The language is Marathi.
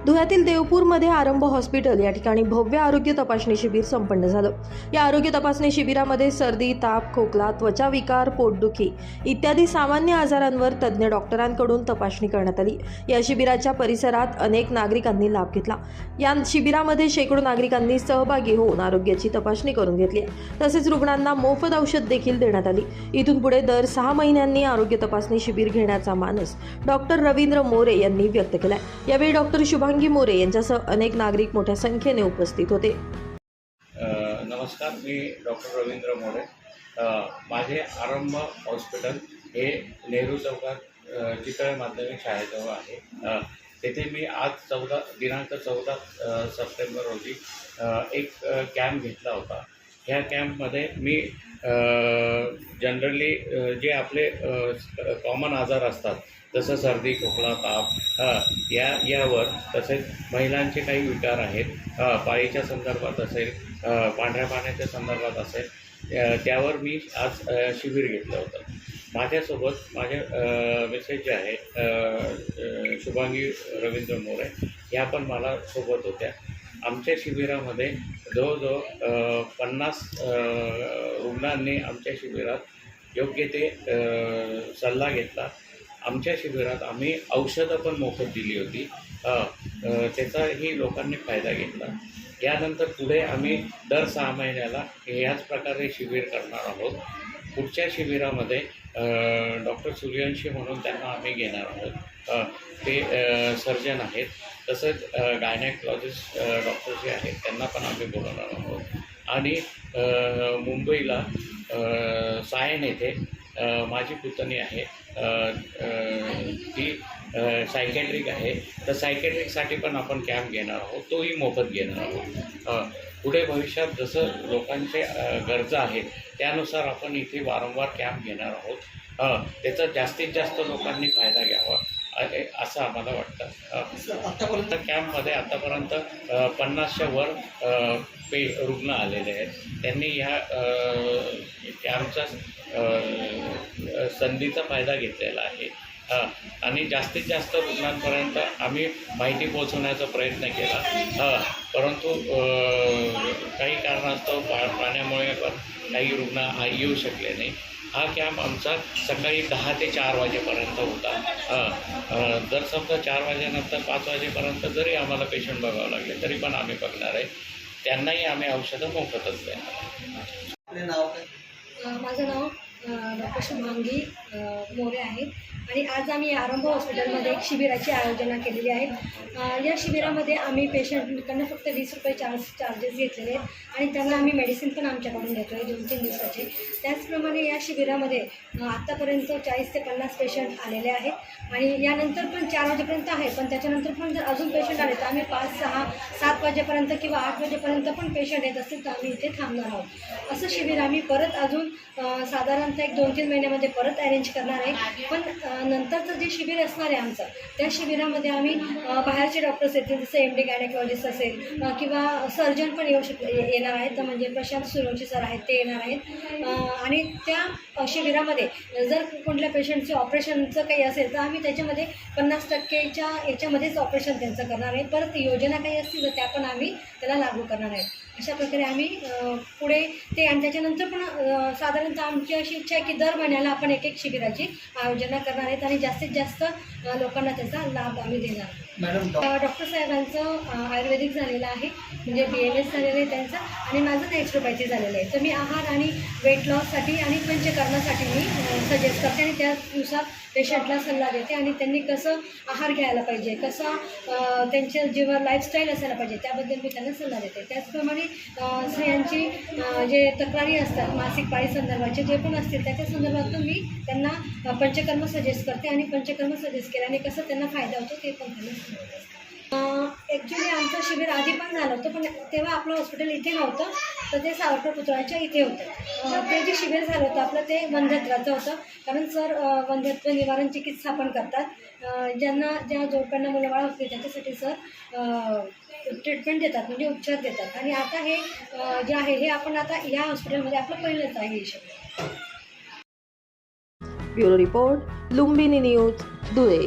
धुळ्यातील देवपूरमध्ये आरंभ हॉस्पिटल या ठिकाणी भव्य आरोग्य तपासणी शिबिर संपन्न झालं। या आरोग्य तपासणी शिबिरामध्ये सर्दी, ताप, खोकला, त्वचा विकार, पोटदुखी इत्यादी सामान्य आजारांवर तज्ज्ञ डॉक्टरांकडून तपासणी करण्यात आली। या शिबिराच्या परिसरात अनेक नागरिकांनी लाभ घेतला। या शिबिरामध्ये शेकडो नागरिकांनी सहभागी होऊन आरोग्याची तपासणी करून घेतली। तसेच रुग्णांना मोफत औषध देखील देण्यात आली। इथून पुढे दर 6 महिन्यांनी आरोग्य तपासणी शिबिर घेण्याचा मानस डॉक्टर रवींद्र मोरे यांनी व्यक्त केला। यावेळी डॉक्टर शुभांगी मोरे यांच्यासह अनेक नागरिक मोठ्या संख्येने उपस्थित होते। नमस्कार, मी डॉक्टर रवींद्र मोरे। माझे आरंभ हॉस्पिटल हे नेहरू चौकात चितळे माध्यमिक शाळेजवळ आहे। तेथे मी आज दिनांक 14 सप्टेंबर रोजी एक कॅम्प घेतला होता। ह्या कॅम्पमध्ये मी जनरली जे आपले कॉमन आजार असतात, जसं सर्दी, खोकला, ताप यावर, तसेच महिलांचे काही विकार आहेत, पाळीच्या संदर्भात असेल, पांढऱ्या पाण्याच्या संदर्भात असेल, त्यावर मी आज शिबिर घेतलं होतं। माझ्यासोबत माझे मिसेस जे आहे शुभांगी रवींद्र मोरे, ह्या पण मला सोबत होत्या। आमच्या शिबिरामध्ये जवळजवळ 50 रुग्णांनी आमच्या शिबिरात योग्य ते सल्ला घेतला। आमच्या शिबिरात आम्ही औषधं पण मोफत दिली होती, त्याचाही लोकांनी फायदा घेतला। यानंतर पुढे आम्ही दर 6 महिन्याला ह्याच प्रकारे शिबिर करणार आहोत। पुढच्या शिबिरामध्ये डॉक्टर सूर्यवंशी म्हणून त्यांना आम्ही घेणार आहोत। ते सर्जन आहेत, तसंच गायनेकॉलॉजिस्ट डॉक्टर जे आहेत त्यांना पण आम्ही बोलवणार आहोत। आणि मुंबईला सायन येथे माझी पुतणी आहे, ती सायकॅट्रिक आहे, तर सायकॅट्रिकसाठी पण आपण कॅम्प घेणार आहोत, तोही मोफत घेणार आहोत। पुढे भविष्यात जसं लोकांचे गरजा आहेत त्यानुसार आपण इथे वारंवार कॅम्प घेणार आहोत। त्याचा जास्तीत जास्त लोकांनी फायदा घ्यावा असं आम्हाला वाटतं। आत्तापर्यंत कॅम्पमध्ये आत्तापर्यंत 50च्या वर रुग्ण आलेले आहेत। त्यांनी ह्या कॅम्पचा संधीचा फायदा घेतलेला आहे आणि जास्तीत जास्त रुग्णांपर्यंत आम्ही माहिती पोहोचवण्याचा प्रयत्न केला, परंतु काही कारणास्तव पाण्यामुळे काही रुग्ण येऊ शकले नाही। हा कॅम्प आमचा सकाळी 10 ते 4 वाजेपर्यंत होता। जर समजा 4 वाजेनंतर 5 वाजेपर्यंत जरी आम्हाला पेशंट बघावं लागले तरी पण आम्ही बघणार आहे। त्यांनाही आम्ही औषधं मोफतच देणार। आपले नाव काय? माझं नाव डॉक्टर शुभांगी मोरे आहे आणि आज आम्ही आरंभ हॉस्पिटलमध्ये एक शिबिराची आयोजना केलेली आहे। या शिबिरामध्ये आम्ही पेशंटकडनं फक्त 20 रुपये चार्जेस घेतलेले आहेत आणि त्यांना आम्ही मेडिसिन पण आमच्याकडून देतो आहे 2-3 दिवसाचे। त्याचप्रमाणे या शिबिरामध्ये आत्तापर्यंत 40 ते 50 पेशंट आलेले आहेत आणि यानंतर पण 4 वाजेपर्यंत आहे, पण त्याच्यानंतर पण जर अजून पेशंट आले तर आम्ही 5, 6, 7 वाजेपर्यंत किंवा 8 वाजेपर्यंत पण पेशंट येत असतील तर आम्ही इथे थांबणार आहोत। असं शिबिर आम्ही परत अजून साधारणतः 1-2-3 महिन्यामध्ये परत अरेंज करणार आहे। पण नंतरचं जे शिबिर असणार आहे आमचं, त्या शिबिरामध्ये आम्ही बाहेरचे डॉक्टर्स येतील, जसं MD गायनेकॉलॉजिस्ट असेल किंवा सर्जन पण येणार आहेत, तर म्हणजे प्रशांत सूर्यवंशी सर आहेत ते येणार आहेत। आणि त्या शिबिरामध्ये जर कुठल्या पेशंटचे ऑपरेशनचं काही असेल तर आम्ही त्याच्यामध्ये 50%च्या याच्यामध्येच ऑपरेशन त्यांचं करणार आहे। परत योजना काही असतील तर त्या पण आम्ही त्याला लागू करणार आहे। अशा प्रकारे आम्ही पुढे ते, आणि त्याच्यानंतर पण साधारणतः आमची अशी इच्छा आहे की दर महिन्याला आपण एक शिबिराची आयोजना करणार आहेत आणि जास्तीत जास्त लोकांना त्याचा लाभ आम्ही देणार। मॅडम, डॉक्टर साहेबांचं आयुर्वेदिक झालेलं आहे, म्हणजे BMS झालेलं आहे त्यांचं, आणि माझं नॅचरोपॅथी झालेलं आहे। तर मी आहार आणि वेट लॉससाठी आणि पंचकर्मासाठी मी सजेस्ट करते आणि त्यानुसार पेशंटला सल्ला देते आणि त्यांनी कसं आहार घ्यायला पाहिजे, कसं त्यांच्या जीवन लाईफस्टाईल असायला पाहिजे त्याबद्दल मी त्यांना सल्ला देते। त्याचप्रमाणे स्त्रियांची जे तक्रारी असतात मासिक पाळी संदर्भाचे जे पण असतील त्याच्या संदर्भातून मी त्यांना पंचकर्म सजेस्ट करते आणि पंचकर्म सजेस्ट केल्याने कसं त्यांना फायदा होतो ते पण त्यांना सांगते। ॲक्च्युली आमचं शिबिर आधी पण झालं होतं, पण तेव्हा आपलं हॉस्पिटल इथे नव्हतं, तर ते सावरकर पुतळ्याच्या इथे होतं। ते जे शिबिर झालं होतं आपलं ते वंध्यत्वाचं होतं, कारण सर वंध्यत्व निवारण चिकित्सा पण करतात। ज्या जोडप्यांना मुलंबाळ होते त्याच्यासाठी सर ट्रीटमेंट देतात, म्हणजे उपचार देतात। आणि आता हे जे आहे हे आपण आता या हॉस्पिटलमध्ये आपलं पहिलंच आहे हे शिबिर। Bureau report, Lumbini news, Dhule.